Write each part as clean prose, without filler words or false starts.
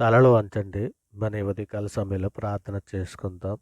తలలు వంచండి. మన ఈ ఉదయకాల సమయంలో ప్రార్థన చేసుకుందాం.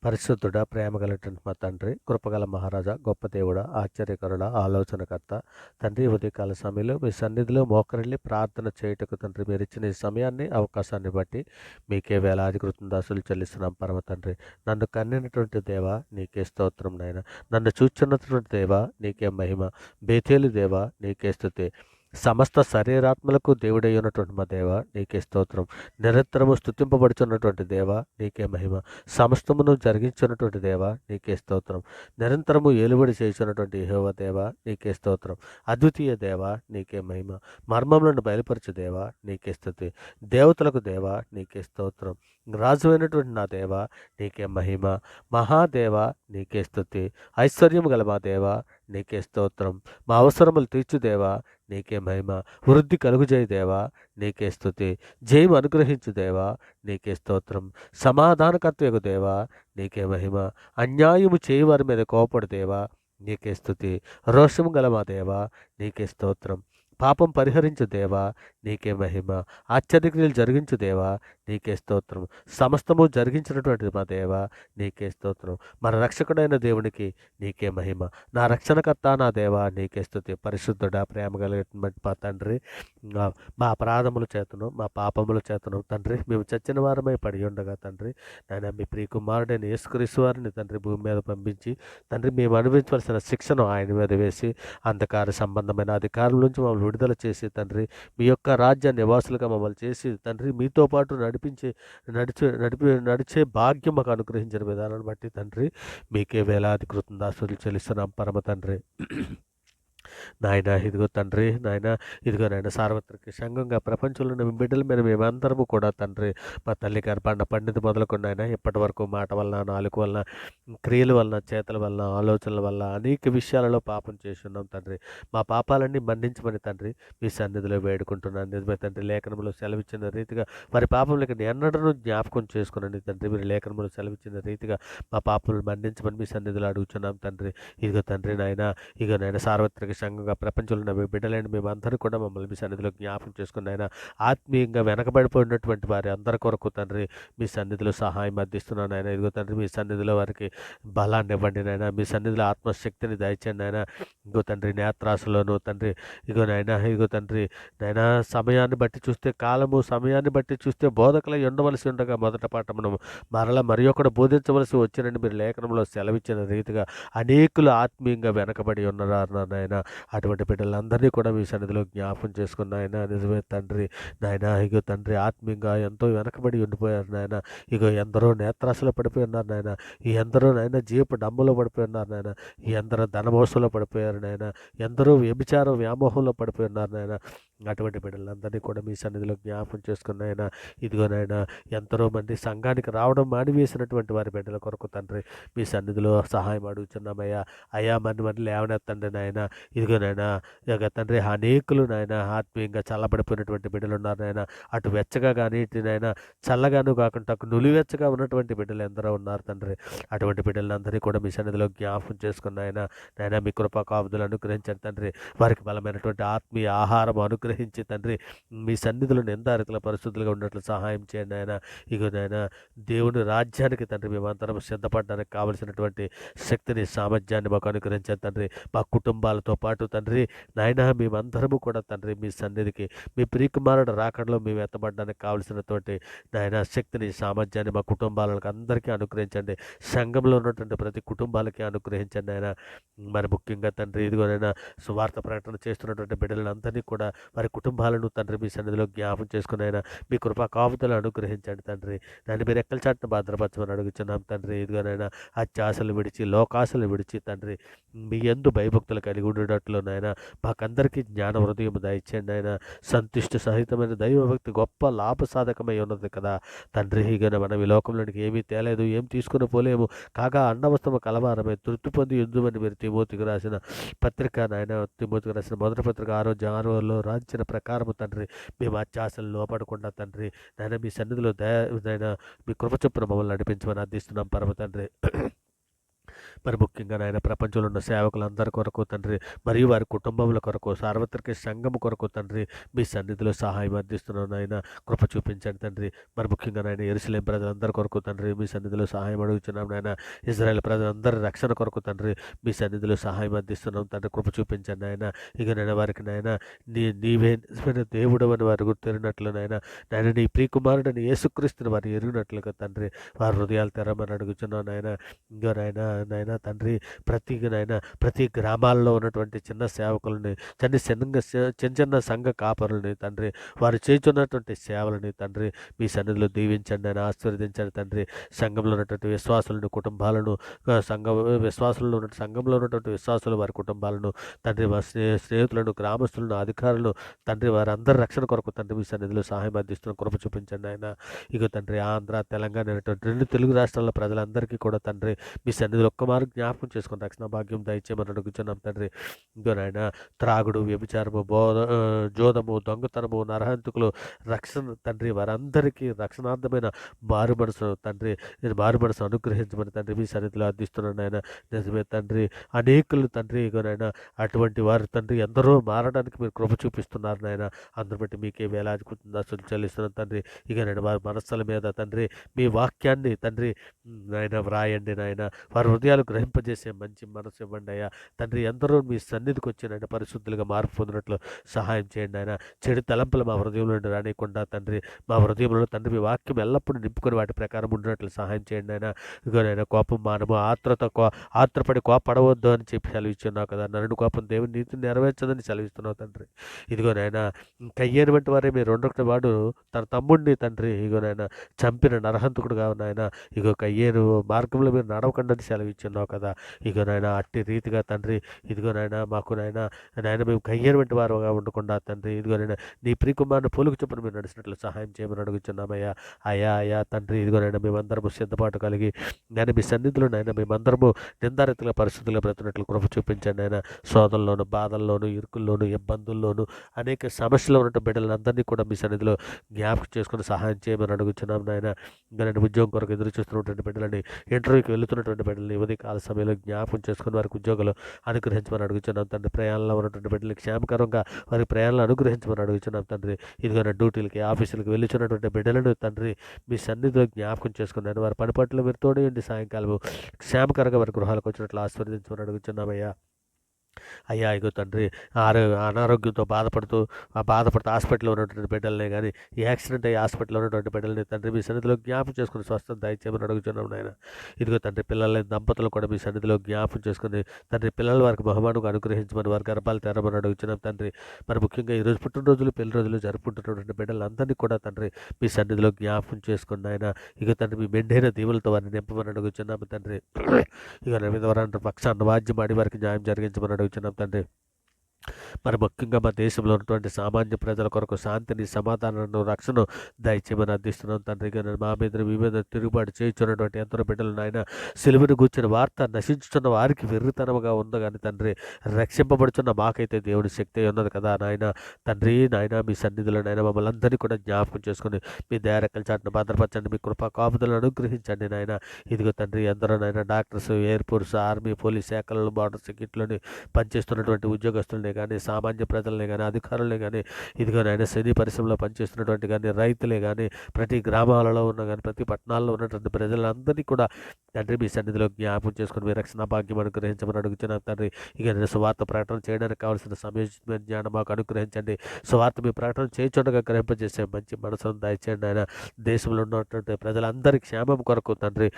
పరిశుద్ధుడా, ప్రేమ కలిగినటువంటి మా తండ్రి, కృపగల మహారాజా, గొప్ప దేవుడా, ఆశ్చర్యకరుడా, ఆలోచనకర్త తండ్రి, ఈ ఉదయకాల సమయంలో మీ సన్నిధిలో మోకరిల్లి ప్రార్థన చేయుటకు తండ్రి మీరు ఇచ్చిన ఈ సమయాన్ని, అవకాశాన్ని బట్టి మీకే వేలాది కృతజ్ఞతాస్తులు చెల్లిస్తున్నాం పరమ తండ్రి. నన్ను కన్నినటువంటి దేవా నీకే స్తోత్రం నాయన. నన్ను చూచున్నటువంటి దేవా నీకే మహిమ. బేతేలు దేవా నీకే స్తుతి. సమస్త శరీరాత్మలకు దేవుడై ఉన్నటువంటి మా దేవ నీకే స్తోత్రం. నిరంతరము స్తుతింపబడుచున్నటువంటి దేవ నీకే మహిమ. సమస్తమును జరిగించున్నటువంటి దేవ నీకే స్తోత్రం. నిరంతరము ఏలుబడి చేస్తున్నటువంటి యెహోవా దేవ నీకే స్తోత్రం. అద్వితీయ దేవ నీకే మహిమ. మర్మములను బయలుపరచు దేవ నీకే స్తుతి. దేవతలకు దేవ నీకే స్తోత్రం. రాజువైనటువంటి నా దేవ నీకే మహిమ. మహాదేవ నీకే స్తుతి. ఐశ్వర్యము గల మా దేవ నీకే స్తోత్రం. మా అవసరములు తీర్చుదేవా నీకే మహిమ. వృద్ధి కలుగుజేయ దేవా నీకే స్తుతి. జయం అనుగ్రహించు దేవా నీకే స్తోత్రం. సమాధానకర్తయగు దేవా నీకే మహిమ. అన్యాయము చేయవారి మీద కోపడు దేవా నీకే స్తుతి. రోషము గల మా దేవా నీకే స్తోత్రం. పాపం పరిహరించు దేవా నీకే మహిమ. ఆశ్చర్యక్రియలు జరిగించు దేవా నీకే స్తోత్రం. సమస్తము జరిగించినటువంటి మా దేవా నీకే స్తోత్రం. మన రక్షకుడైన దేవునికి నీకే మహిమ. నా రక్షణకర్త నా దేవా నీకే స్తుతి. పరిశుద్ధుడా, ప్రేమ కలిగినటువంటి మా తండ్రి, మా అపరాధముల చేతను మా పాపముల చేతను తండ్రి మేము చచ్చిన వారమై పడి ఉండగా తండ్రి నాయన మీ ప్రియకుమారుడైన యేసుక్రీస్తు వారిని తండ్రి భూమి మీద పంపించి తండ్రి మేము అనుభవించవలసిన శిక్షను ఆయన మీద వేసి అంధకార సంబంధమైన అధికారుల నుంచి మమ్మల్ని విడుదల చేసి తండ్రి మీ యొక్క రాజ్య నివాసులుగా మమ్మల్ని చేసి తండ్రి మీతో పాటు నడిచే భాగ్యం మాకు అనుగ్రహించిన విధానాన్ని బట్టి తండ్రి మీకే వేలాది కృతజ్ఞతాస్తుతులు చెల్లిస్తున్నాం పరమ తండ్రి. నాయన ఇదిగో తండ్రి, నాయన ఇదిగో నాయన సార్వత్రిక సంఘంగా ప్రపంచంలో ఉన్న బిడ్డల మీద మేమందరము కూడా తండ్రి మా తల్లి గర్భాన్న పండిత మొదలుకొని ఆయన ఇప్పటి వరకు మాట వలన, నాలుక వలన, క్రియల వలన, చేతల వలన, ఆలోచనల వల్ల అనేక విషయాలలో పాపం చేస్తున్నాం తండ్రి. మా పాపాలన్నీ మన్నించమని తండ్రి మీ సన్నిధిలో వేడుకుంటున్నాను. నిజమే తండ్రి, లేఖనంలో సెలవిచ్చిన రీతిగా వారి పాపంలోకి ఎన్నడూ జ్ఞాపకం చేసుకునండి తండ్రి. మీరు లేఖనంలో సెలవిచ్చిన రీతిగా మా పాపలు మన్నించమని మీ సన్నిధిలో అడుగుతున్నాం తండ్రి. ఇదిగో తండ్రి నాయన, ఇక నాయన సార్వత్రిక సంఘంగా ప్రపంచంలో ఉన్న బిడ్డలైన మేమందరూ కూడా మమ్మల్ని మీ సన్నిధిలో జ్ఞాపకం చేసుకుని ఆయన ఆత్మీయంగా వెనకబడిపోయినటువంటి వారి అందరి కొరకు తండ్రి మీ సన్నిధిలో సహాయం అందిస్తున్నాను ఆయన. ఇదిగో తండ్రి మీ సన్నిధిలో వారికి బలాన్ని ఇవ్వండి నాయన. మీ సన్నిధిలో ఆత్మశక్తిని దయచండి ఆయన. ఇగో తండ్రి నేత్రాసులోను తండ్రి ఇగో నాయన, ఇగో తండ్రి నాయన సమయాన్ని బట్టి చూస్తే, సమయాన్ని బట్టి చూస్తే బోధకులై ఉండవలసి ఉండగా మొదట పాఠమును మరలా మరి ఒకడు బోధించవలసి వచ్చినని మీరు లేఖనంలో సెలవిచ్చిన రీతిగా అనేకులు ఆత్మీయంగా వెనకబడి ఉన్నారు నాయన. అటువంటి బిడ్డలందరినీ కూడా మీ సన్నిధిలో జ్ఞాపం చేసుకున్న ఆయన. నిజమే తండ్రి నాయన, ఇగో తండ్రి ఆత్మీయంగా ఎంతో వెనకబడి ఉండిపోయారు నాయన. ఇగో ఎందరో నేత్రాశలో పడిపోయి ఉన్నారు నాయన. ఈ ఎందరో నాయన జీవపు డమ్ములో పడిపోయి ఉన్నారు నాయన. ఈ ఎందరో ధనమోసంలో పడిపోయారు నాయన. ఎందరో వ్యభిచారం వ్యామోహంలో పడిపోయి ఉన్నారు నాయన. అటువంటి బిడ్డలందరినీ కూడా మీ సన్నిధిలో జ్ఞాపం చేసుకున్న ఆయన. ఇదిగో నాయన ఎంతో మంది సంఘానికి రావడం మానివేసినటువంటి వారి బిడ్డల కొరకు తండ్రి మీ సన్నిధిలో సహాయం అడుగుతున్నామయ్యా. అయ్యా మన లేవనెత్తండి నాయన. ఇదిగో నాయన ఇక తండ్రి అనేకులు నాయన ఆత్మీయంగా చల్లబడిపోయినటువంటి బిడ్డలు ఉన్నారు నాయన. అటు వెచ్చగా కానీ ఇటు నాయన చల్లగాను కాకుండా నులివెచ్చగా ఉన్నటువంటి బిడ్డలు ఎందరో ఉన్నారు తండ్రి. అటువంటి బిడ్డలందరినీ కూడా మీ సన్నిధిలో జ్ఞాపం చేసుకున్న ఆయన. నాయన మీ కృపా కాపుదలు అనుగ్రహించండి తండ్రి. వారికి బలమైనటువంటి ఆత్మీయ ఆహారం అనుగ్రహించి తండ్రి మీ సన్నిధిలో నిందారితుల పరిశుద్ధులుగా ఉన్నట్లు సహాయం చేయండి ఆయన. ఇగో నాయన దేవుని రాజ్యానికి తండ్రి మేమందరం సిద్ధపడడానికి కావలసినటువంటి శక్తిని, సామర్థ్యాన్ని మాకు అనుగ్రహించండి తండ్రి. మా కుటుంబాలతో పాటు తండ్రి నాయన మేమందరము కూడా తండ్రి మీ సన్నిధికి మీ ప్రియకుమారుడు రాకడలో మేము ఎత్తబడడానికి కావలసినటువంటి నాయన శక్తిని, సామర్థ్యాన్ని మా కుటుంబాలకు అందరికీ అనుగ్రహించండి. సంఘంలో ఉన్నటువంటి ప్రతి కుటుంబాలకి అనుగ్రహించండి ఆయన. మరి ముఖ్యంగా తండ్రి ఇదిగోనైనా సువార్త ప్రకటన చేస్తున్నటువంటి బిడ్డలందరినీ కూడా వారి కుటుంబాలను తండ్రి మీ సన్నిధిలో జ్ఞాపం చేసుకుని ఆయన మీ కృపా కాపుదలు అనుగ్రహించండి తండ్రి. దాన్ని మీరు ఎక్కల చాటును భద్రపరచమని అడుగుతున్నాం తండ్రి. ఇదిగోనైనా అత్యాశలు విడిచి, లోకాశలు విడిచి తండ్రి మీ యందు భయభక్తులు కలిగి ఉండేటట్లు నాయన మాకందరికీ జ్ఞాన హృదయం దయచేయండి ఆయన. సంతుష్టి సహితమైన దైవభక్తి గొప్ప లాభసాధకమై ఉన్నది కదా తండ్రి. ఇక మనం ఈ లోకంలోనికి ఏమీ తేలేదు, ఏం తీసుకుని పోలేము, కాగా అన్నవస్తము కలవారమే తృప్తి పొంది యుద్ధమని మీరు తిమోతికి రాసిన పత్రిక నాయన, తిమోతికి రాసిన మొదటి పత్రిక 6:6లో రాయించిన ప్రకారము తండ్రి మేము అత్యాశలు లోపడకుండా తండ్రి నాయన మీ సన్నిధిలో నాయన మీ కృప చొప్పున మమ్మల్ని నడిపించమని అర్థిస్తున్నాం పరమ తండ్రి. మరి ముఖ్యంగా నాయన ప్రపంచంలో ఉన్న సేవకులందరి కొరకు తండ్రి, మరియు వారి కుటుంబముల కొరకు, సార్వత్రిక సంఘం కొరకు తండ్రి మీ సన్నిధిలో సహాయం అందిస్తున్నాం నాయన. కృప చూపించండి తండ్రి. మరి ముఖ్యంగా నాయన యెరూషలేము ప్రజలందరి కొరకు తండ్రి మీ సన్నిధిలో సహాయం అడుగుతున్నాం నాయన. ఇజ్రాయేల్ ప్రజలందరి రక్షణ కొరకు తండ్రి మీ సన్నిధిలో సహాయం అందిస్తున్నాం తండ్రి. కృప చూపించండి నాయన. ఇక నాయన వారికి నాయన నీవే నిజమైన దేవుడు అని వారు గుర్తెరిగినట్లు నాయన, నీ ప్రియకుమారుడని యేసుక్రీస్తుని వారు ఎరిగినట్లుగా తండ్రి వారి హృదయాలు తెరమని అడుగుతున్నాం నాయన. ఇంకో నాయన తండ్రి ప్రతి గ్రామాల్లో ఉన్నటువంటి చిన్న సేవకులని, చిన్న చిన్న సంఘ కాపరులని తండ్రి, వారు చేస్తున్నటువంటి సేవలని తండ్రి మీ సన్నిధిలో దీవించండి ఆయన, ఆశీర్వదించండి తండ్రి. సంఘంలో ఉన్నటువంటి విశ్వాసులను, కుటుంబాలను, సంఘంలో ఉన్నటువంటి విశ్వాసులు వారి కుటుంబాలను తండ్రి, వారి స్నేహితులను, గ్రామస్తులను, అధికారులను తండ్రి వారందరి రక్షణ కొరకు తండ్రి మీ సన్నిధిలో సహాయం అందిస్తున్న కృప చూపించండి ఆయన. ఇక తండ్రి ఆంధ్ర, తెలంగాణ అనేటువంటి 2 తెలుగు రాష్ట్రాల ప్రజలందరికీ కూడా తండ్రి మీ సన్నిధిలో ఒక్కమారు జ్ఞాపకం చేసుకుని రక్షణ భాగ్యం దయచేయమని అడుగుతున్నాం తండ్రి. ఇంకో నాయన త్రాగుడు, వ్యభిచారము, జోదము, దొంగతనము, నరహంతకులు రక్షణ తండ్రి వారందరికీ రక్షణార్థమైన మారు మనసు తండ్రి, మారు మనసు అనుగ్రహించమని తండ్రి మీ సన్నిధిలో అందిస్తున్నాను ఆయన. నిజమే తండ్రి, అనేకులు తండ్రి ఇగోనైనా అటువంటి వారు తండ్రి ఎందరో మారడానికి మీరు కృప చూపిస్తున్నారు నాయన. అందరి బట్టి మీకే వేలాది కృతజ్ఞతలు చెల్లిస్తున్నాను తండ్రి. ఇక నేను వారి మనస్సుల మీద తండ్రి మీ వాక్యాన్ని తండ్రి నాయన వ్రాయండి నాయన. వారి హృదయాలు గ్రహింపజేసే మంచి మనసు ఇవ్వండి అయ్యా తండ్రి. ఎందరో మీ సన్నిధికి వచ్చిన పరిశుద్ధులుగా మార్పు పొందినట్లు సహాయం చేయండి ఆయన. చెడు తలంపులు మా హృదయంలో నుండి రానియకుండా తండ్రి, మా హృదయంలో తండ్రి మీ వాక్యం ఎల్లప్పుడూ నింపుకొని వాటి ప్రకారం ఉండినట్లు సహాయం చేయండి ఆయన. ఇగోనైనా కోపం మానము, ఆత్రపడి కోపడవద్దు అని చెప్పి సెలవిస్తున్నావు కదా. నన్ను కోపం దేవుని నీతిని నెరవేర్చదని సెలవిస్తున్నావు తండ్రి. ఇదిగోనైనా కయ్యేని వంటి వారే మీరు రెండొకటి వాడు తన తమ్ముడిని తండ్రి ఇగోనైనా చంపిన నరహంతకుడుగా నాయన. ఇగో కయ్యేను మార్గంలో మీరు నడవకండి అని సెలవిస్తున్నావు కదా. ఇగోనైనా అట్టి రీతిగా తండ్రి ఇదిగోనైనా మాకు నాయన మేము కయ్యేని వంటి వారుగా ఉండకుండా తండ్రి ఇదిగోనైనా నీ ప్రియకుమారుని పోలుకు చొప్పున మీరు నడిచినట్లు సహాయం చేయమని అడుగుతున్నామయ్యా. అయ్యా తండ్రి ఇదిగోనైనా మేమందరము సిద్ధపాటు కలిగి నేను మీ సన్నిధిలో నాయన మేమందరము నిందారితులుగా పరిస్థితుల్లో బ్రతున్నట్లు కృప చూపించండి ఆయన. శోధనలోను, బాధల్లోను, ఇరుకుల్లోను, ఇబ్బందుల్లోను, అనేక సమస్యలు ఉన్నటువంటి బిడ్డలందరినీ కూడా మీ సన్నిధిలో జ్ఞాపకం చేసుకుని సహాయం చేయమని అడుగుతున్నాం నాయన. ఇంకా నేను ఉద్యోగం కొరకు ఎదురు చూస్తున్నటువంటి బిడ్డలని, ఇంటర్వ్యూకి వెళుతున్నటువంటి బిడ్డలని ఉదయకాల సమయంలో జ్ఞాపకం చేసుకుని వారికి ఉద్యోగాలు అనుగ్రహించమని అడుగుతున్నాం తండ్రి. ప్రయాణంలో ఉన్నటువంటి బిడ్డలకి క్షేమకరంగా వారి ప్రయాణాలు అనుగ్రహించమని అడుగుతున్నాం తండ్రి. ఇదిగోన డ్యూటీలకి, ఆఫీసులకి వెళ్ళుచున్నటువంటి బిడ్డలను తండ్రి మీ సన్నిధిలో జ్ఞాపకం చేసుకున్నాను. వారి పని పట్ల మీరు తోడేయండి. సాయంకాలం క్షేమకరంగా వారి గృహాలకు వచ్చినట్లు ఆశీర్వదించమని అడుగుతున్నామయ్యా. అయ్యా ఇగో తండ్రి అనారోగ్యంతో బాధపడుతూ హాస్పిటల్లో ఉన్నటువంటి బిడ్డలనే కానీ, యాక్సిడెంట్ అయ్యి హాస్పిటల్లో ఉన్నటువంటి బిడ్డలని తండ్రి మీ సన్నిధిలో జ్ఞాపం చేసుకుని స్వస్థత దయచేయమని అడుగుతున్నాం నాయన. ఇదిగో తండ్రి పిల్లల దంపతులు కూడా మీ సన్నిధిలో జ్ఞాపం చేసుకుని తండ్రి పిల్లల వారికి బహుమానం అనుగ్రహించమని వారి గర్భాలు తెరమని అడుగుతున్నాం తండ్రి. మరి ముఖ్యంగా ఈరోజు పుట్టినరోజులు, పెళ్లి రోజులు జరుపుకుంటున్నటువంటి బిడ్డలందరినీ కూడా తండ్రి మీ సన్నిధిలో జ్ఞాపం చేసుకుని ఆయన. ఇక తండ్రి మీ మెండైన దీవులతో వారిని నింపమని అడుగుతున్నాము తండ్రి. ఇక మీద వారంటే పక్షాన్ని వాద్యం ఆడి వారికి న్యాయం జరిగించమని అడుగుతున్నాం తండ్రి. మరి ముఖ్యంగా మా దేశంలో ఉన్నటువంటి సామాన్య ప్రజల కొరకు శాంతిని, సమాధానాన్ని, రక్షణ దయచేయమని అందిస్తున్నాం తండ్రి. మా మీద మీ మీద తిరుగుబాటు చేయించున్నటువంటి ఎంతో బిడ్డలు నాయన సిలువను కూర్చున్న వార్త నశించుతున్న వారికి వెర్రితనముగా ఉంది కానీ తండ్రి, రక్షింపబడుతున్న మాకైతే దేవుని శక్తి ఉన్నది కదా నాయన. తండ్రి నాయన మీ సన్నిధిలో నాయన మమ్మల్ని అందరినీ కూడా జ్ఞాపకం చేసుకుని మీ దయారెక్కల చాటును భద్రపరచండి. మీ కృపా కాపుదలను అనుగ్రహించండి నాయన. ఇదిగో తండ్రి ఎందరో నాయన doctors, air force, army, police శాఖలలో, బార్డర్ సెక్యూరిటీలోని పనిచేస్తున్నటువంటి ఉద్యోగస్తులని కానీ, సామాన్య ప్రజలనే కానీ, అధికారులనే కానీ, ఇదిగో నాయన సినీ పరిశ్రమలో పనిచేస్తున్నటువంటి కానీ, రైతులే కానీ, ప్రతి గ్రామాలలో ఉన్న కానీ, ప్రతి పట్టణాల్లో ఉన్నటువంటి ప్రజలందరినీ కూడా తండ్రి మీ సన్నిధిలో జ్ఞాపకం చేసుకుని మీ రక్షణ భాగ్యం అనుగ్రహించమని అడుగుతున్నాను తండ్రి. ఇక నేను సువార్త ప్రకటన చేయడానికి కావాల్సిన సమయోచితమైన జ్ఞానం మాకు అనుగ్రహించండి. సువార్త మీ ప్రకటన చేయించుండగా గ్రహింపజేసే మంచి మనసును దయచేయండి ఆయన. దేశంలో ఉన్నటువంటి ప్రజలందరి క్షేమం కొరకు తండ్రి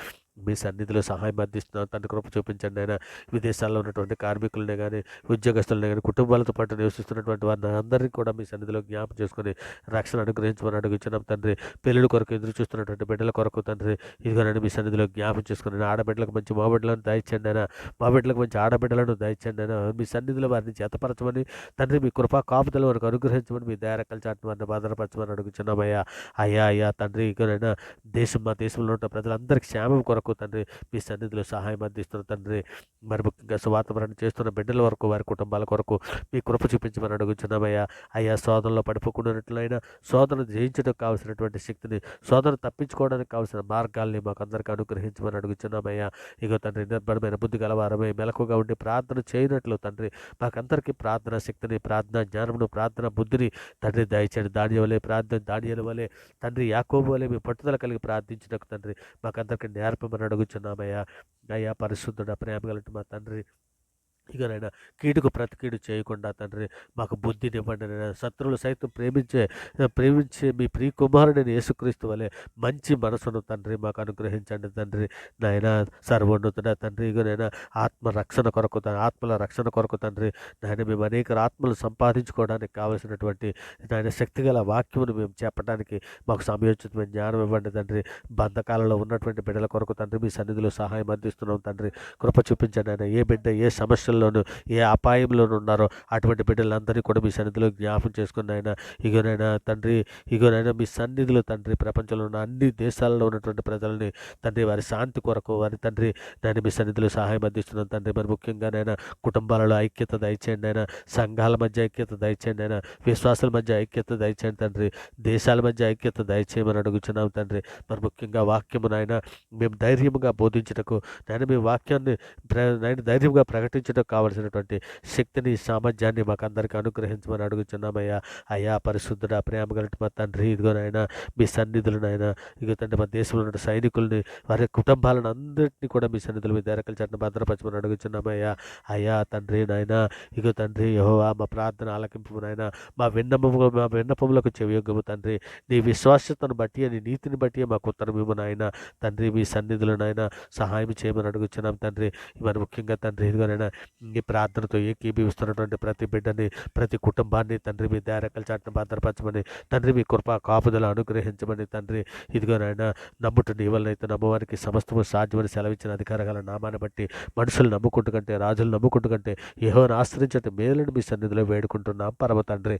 మీ సన్నిధిలో సహాయం అందిస్తున్నాను తండ్రి. కృప చూపించండి ఆయన. విదేశాల్లో ఉన్నటువంటి కార్మికులనే కానీ, ఉద్యోగస్తులనే కానీ, కుటుంబాలతో పాటు నివసిస్తున్నటువంటి వారిని అందరినీ కూడా మీ సన్నిధిలో జ్ఞాపం చేసుకుని రక్షణ అనుగ్రహించమని అడుగుతున్నాం తండ్రి. పెళ్ళిళ్ళ కొరకు ఎదురు చూస్తున్నటువంటి బిడ్డల కొరకు తండ్రి ఇదిగోనండి మీ సన్నిధిలో జ్ఞాపం చేసుకుని ఆడబిడ్డలకు మంచి మగబిడ్డలను దయచండి అయినా, మా బిడ్డలకు మంచి ఆడబిడ్డలను దయచండి అయినా. మీ సన్నిధిలో వారిని చేతపరచమని తండ్రి, మీ కృపా కాపుదలు వారికి అనుగ్రహించమని, మీ దయారెక్కల చాటును వారిని భద్రపరచమని అడుగుతున్నామయ్యా. అయ్యా తండ్రి ఇకనైనా మా దేశంలో ఉన్న ప్రజలందరికీ క్షేమం కొరకు వరకు తండ్రి మీ సన్నిధిలో సహాయం అందిస్తున్న తండ్రి. మరి ముఖ్యంగా సువార్త ప్రకటన చేస్తున్న బిడ్డల వరకు వారి కుటుంబాల కొరకు మీ కృప చూపించమని అడుగుచున్నామయ్యా. అయ్యా శోధనలో పడిపోకుండానట్లయినా శోధన జయించడానికి కావాల్సినటువంటి శక్తిని, శోధన తప్పించుకోవడానికి కావాల్సిన మార్గాల్ని మాకు అందరికీ అనుగ్రహించమని అడుగుచున్నామయ్యా. ఇగో తండ్రి నిర్భరమైన బుద్ధి గలవారమై మెలకుగా ఉండి ప్రార్థన చేయనట్లు తండ్రి మాకందరికీ ప్రార్థనా శక్తిని, ప్రార్థనా జ్ఞానమును, ప్రార్థనా బుద్ధిని తండ్రి దయచేయండి. దానియేలు వలె తండ్రి యాకోబు వలె మీ పట్టుదల కలిగి ప్రార్థించినకు తండ్రి మాకందరికీ నేర్పమని అడుగుచున్నామయ్యా. అయ్యా పరిశుద్ధుడ ప్రేమ కలిగిన మా తండ్రి, ఇక నైనా కీడుకు ప్రతి కీడు చేయకుండా తండ్రి మాకు బుద్ధినివ్వండి నైనా. శత్రువులు సైతం ప్రేమించే మీ ప్రియ కుమారుడైన యేసుక్రీస్తు వలె మంచి మనసును తండ్రి మాకు అనుగ్రహించండి తండ్రి. నాయన సర్వోన్నతుడ తండ్రి, ఇక నైనా ఆత్మల రక్షణ కొరకు తండ్రి నాయన మేము అనేక ఆత్మలు సంపాదించుకోవడానికి కావలసినటువంటి నాయన శక్తిగల వాక్యమును మేము చెప్పడానికి మాకు సమయోచితమైన జ్ఞానం ఇవ్వండి తండ్రి. బంధకాలలో ఉన్నటువంటి బిడ్డల కొరకు తండ్రి మీ సన్నిధిలో సహాయం అందిస్తున్నాం తండ్రి. కృప చూపించండి ఆయన. ఏ బిడ్డ ఏ సమస్యల్లోనూ ఏ అపాయంలోనూ ఉన్నారో అటువంటి బిడ్డలందరినీ కూడా మీ సన్నిధిలో జ్ఞాపం చేసుకుని ఆయన ఇగోనైనా తండ్రి, ఇగోనైనా మీ సన్నిధిలో తండ్రి ప్రపంచంలో ఉన్న అన్ని దేశాల్లో ఉన్నటువంటి ప్రజల్ని తండ్రి వారి శాంతి కొరకు వారి తండ్రి నేను మీ సన్నిధిలో సహాయం అందిస్తున్నాను తండ్రి. మరి ముఖ్యంగా నైనా కుటుంబాలలో ఐక్యత దయచేయండి అయినా, సంఘాల మధ్య ఐక్యత దయచేయండి అయినా, విశ్వాసాల మధ్య ఐక్యత దయచేయండి తండ్రి, దేశాల మధ్య ఐక్యత దయచేయమని అడుగుచున్నాం తండ్రి. మరి ముఖ్యంగా వాక్యము నాయన మేము ధైర్యముగా బోధించుటకు నాయన మీ వాక్యాన్ని నాయన ధైర్యంగా ప్రకటించడానికి కావలసినటువంటి శక్తిని, సామర్థ్యాన్ని మాకు అందరికీ అనుగ్రహించమని అడుగుచున్నామయ్యా. అయ్యా పరిశుద్ధుడ ప్రేమ కలిగిన మా తండ్రి, ఇదిగోనైనా మీ సన్నిధులు నాయన ఇగో తండ్రి మా దేశంలో ఉన్న సైనికుల్ని వారి కుటుంబాలను అందరినీ కూడా మీ సన్నిధులు మీ దేరకల చట్టం భద్రపరచమని అడుగుచున్నామయ్యా. అయ్యా తండ్రి నాయన ఇగో తండ్రి యెహోవా మా ప్రార్థన ఆలకింపు నాయన, మా విన్నపములకు చెవియొగ్గము తండ్రి. నీ విశ్వాసతను బట్టి నీ నీతిని బట్టి మాకు ఉత్తరమివ్వు నాయన తండ్రి. మీ సన్నిధులు నాయన సహాయం చేయమని అడుగుచున్నాం తండ్రి. మరి ముఖ్యంగా తండ్రి ఇదిగోనైనా ఈ ప్రార్థనతో ఏకీభవిస్తున్నటువంటి ప్రతి బిడ్డని, ప్రతి కుటుంబాన్ని తండ్రి మీ దయారెక్కల చాటున భద్రపరచమని తండ్రి, మీ కృపా కాపుదల అనుగ్రహించమని తండ్రి. ఇదిగోనైనా నమ్ముట నీ వల్లనైతే నమ్మవారికి సమస్తము సాధ్యమని సెలవిచ్చిన అధికార గల నామాన్ని బట్టి మనుషులు నమ్ముకుంటూ కంటే, రాజులు నమ్ముకుంటూ కంటే యెహోవాను ఆశ్రయించే మేలుని మీ సన్నిధిలో వేడుకుంటున్నాం పరమ తండ్రి.